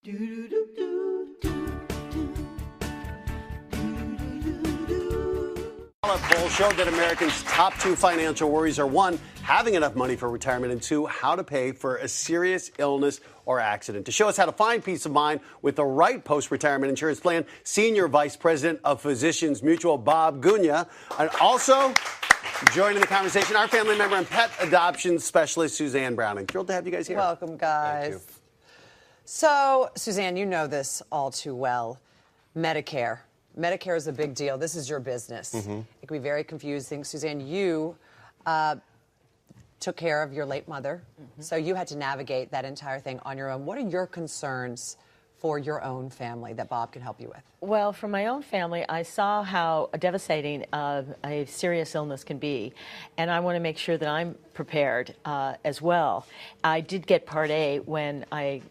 A poll showed that Americans' top two financial worries are one, having enough money for retirement, and two, how to pay for a serious illness or accident. To show us how to find peace of mind with the right post-retirement insurance plan, Senior Vice President of Physicians Mutual, Bob Gunya, and also joining the conversation, our family member and pet adoption specialist, Suzanne Browning. Thrilled to have you guys here. Welcome, guys. Thank you. So, Suzanne, you know this all too well. Medicare. Medicare is a big deal. This is your business. It can be very confusing. Suzanne, you took care of your late mother, so you had to navigate that entire thing on your own. What are your concerns for your own family that Bob can help you with? Well, for my own family, I saw how devastating a serious illness can be, and I want to make sure that I'm prepared as well. I did get Part A when I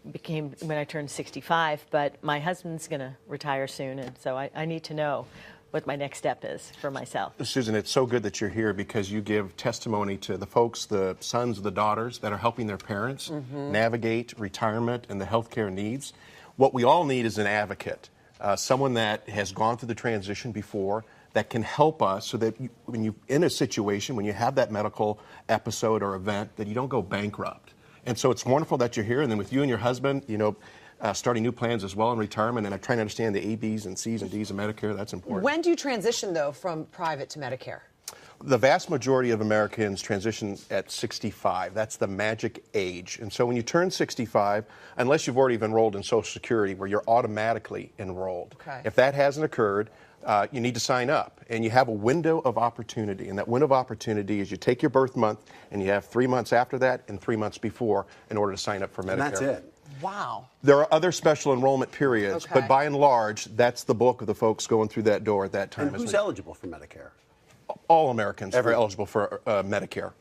turned 65, but my husband's going to retire soon, and so I need to know what my next step is for myself. Susan, it's so good that you're here because you give testimony to the folks, the sons, the daughters that are helping their parents navigate retirement and the healthcare needs. What we all need is an advocate, someone that has gone through the transition before, that can help us so that when you're in a situation, when you have that medical episode or event, that you don't go bankrupt. And so it's wonderful that you're here, and then with you and your husband, starting new plans as well in retirement, and I'm trying to understand the A, Bs, and Cs, and Ds of Medicare. That's important. When do you transition, though, from private to Medicare? The vast majority of Americans transition at 65. That's the magic age. And so when you turn 65, unless you've already enrolled in Social Security, where you're automatically enrolled, if that hasn't occurred, you need to sign up. And you have a window of opportunity. And that window of opportunity is you take your birth month, and you have 3 months after that and 3 months before in order to sign up for Medicare. And that's it. Wow. There are other special enrollment periods, but by and large, that's the bulk of the folks going through that door at that time. And who's eligible for Medicare? All Americans are eligible for Medicare.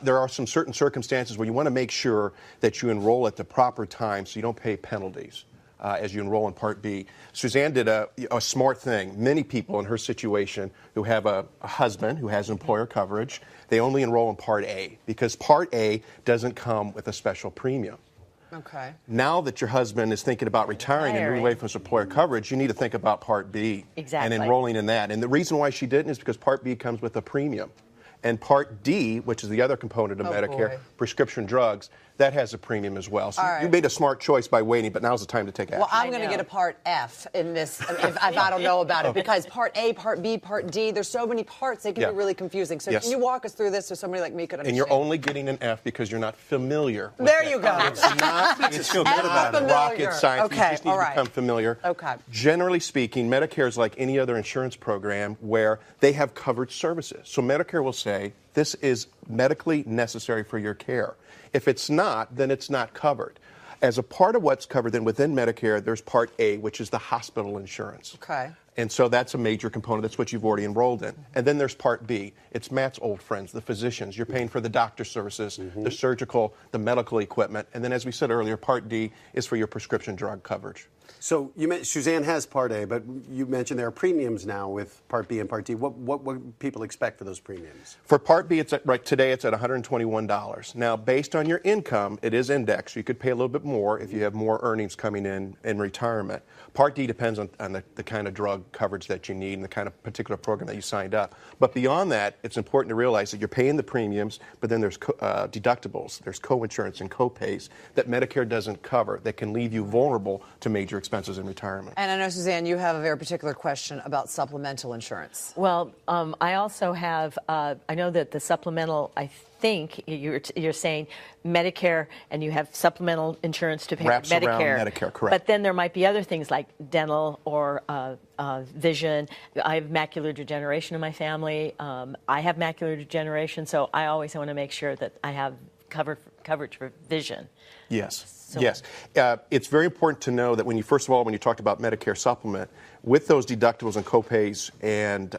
There are some certain circumstances where you want to make sure that you enroll at the proper time so you don't pay penalties as you enroll in Part B. Suzanne did a smart thing. Many people in her situation who have a husband who has employer coverage, they only enroll in Part A because Part A doesn't come with a special premium. Okay. Now that your husband is thinking about retiring and moving away from his employer coverage, you need to think about Part B and enrolling in that. And the reason why she didn't is because Part B comes with a premium. And Part D, which is the other component of Medicare, prescription drugs, that has a premium as well. So you made a smart choice by waiting, but now's the time to take action. Well, I'm going to get a Part F in this if I don't know about it, because Part A, Part B, Part D, there's so many parts, they can be really confusing. So can you walk us through this so somebody like me could understand? And you're only getting an F because you're not familiar with There you go. It's not rocket science. You just need to become familiar. Generally speaking, Medicare is like any other insurance program where they have covered services. So Medicare will say, this is medically necessary for your care. If it's not, then it's not covered. As a part of what's covered, then within Medicare, there's Part A, which is the hospital insurance. And so that's a major component. That's what you've already enrolled in. And then there's Part B. It's Matt's old friends, the physicians. You're paying for the doctor services, the surgical, the medical equipment. And then, as we said earlier, Part D is for your prescription drug coverage. So you mentioned Suzanne has Part A, but you mentioned there are premiums now with Part B and Part D. What people expect for those premiums? For Part B, today it's at $121. Now, based on your income, it is indexed. So you could pay a little bit more if you have more earnings coming in retirement. Part D depends on the kind of drug coverage that you need and the kind of particular program that you signed up. But beyond that, it's important to realize that you're paying the premiums, but then there's deductibles, there's co-insurance and co-pays that Medicare doesn't cover that can leave you vulnerable to major expenses in retirement. And I know, Suzanne, you have a very particular question about supplemental insurance. Well, I also have, I know that the supplemental, I think you're saying Medicare, and you have supplemental insurance to pay Wraps Medicare. Around Medicare, correct. But then there might be other things like dental or vision. I have macular degeneration in my family. I have macular degeneration, so I always want to make sure that I have coverage for vision. Yes. Yes. It's very important to know that when you talked about Medicare supplement, with those deductibles and copays and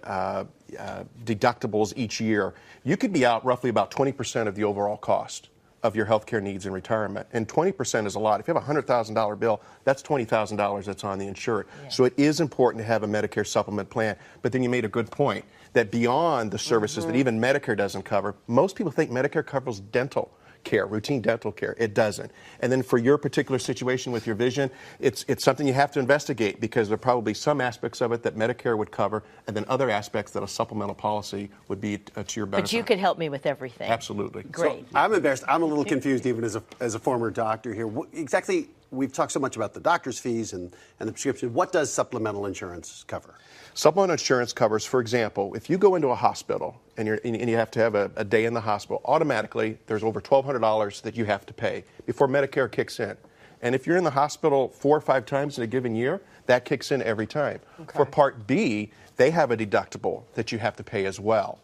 deductibles each year, you could be out roughly about 20% of the overall cost of your health care needs in retirement. And 20% is a lot. If you have a $100,000 bill, that's $20,000 that's on the insured. Yeah. So it is important to have a Medicare supplement plan. But then you made a good point that beyond the services that even Medicare doesn't cover, most people think Medicare covers dental. care, routine dental care. It doesn't. And then for your particular situation with your vision, it's something you have to investigate, because there are probably some aspects of it that Medicare would cover, and then other aspects that a supplemental policy would be to your benefit. But you could help me with everything. Absolutely. Great. So I'm embarrassed. I'm a little confused even as a former doctor here. Exactly, we've talked so much about the doctor's fees and the prescription. What does supplemental insurance cover? Supplemental insurance covers, for example, if you go into a hospital and you have to have a day in the hospital, automatically there's over $1,200 that you have to pay before Medicare kicks in. And if you're in the hospital 4 or 5 times in a given year, that kicks in every time. Okay. For Part B, they have a deductible that you have to pay as well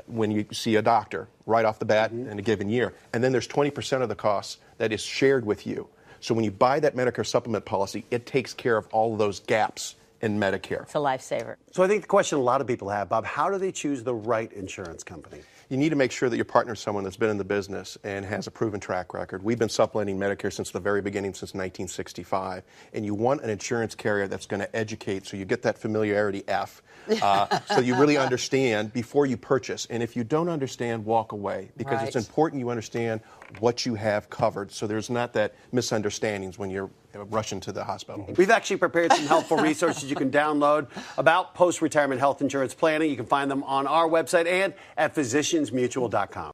when you see a doctor right off the bat in a given year. And then there's 20% of the costs that is shared with you. So when you buy that Medicare supplement policy, it takes care of all of those gaps in Medicare. It's a lifesaver. So I think the question a lot of people have, Bob, how do they choose the right insurance company? You need to make sure that your partner is someone that's been in the business and has a proven track record. We've been supplementing Medicare since the very beginning, since 1965. And you want an insurance carrier that's going to educate, so you get that familiarity F, so you really understand before you purchase. And if you don't understand, walk away, because it's important you understand what you have covered, so there's not that misunderstandings when you're rushing to the hospital. We've actually prepared some helpful resources you can download about post-retirement health insurance planning. You can find them on our website and at physiciansmutual.com.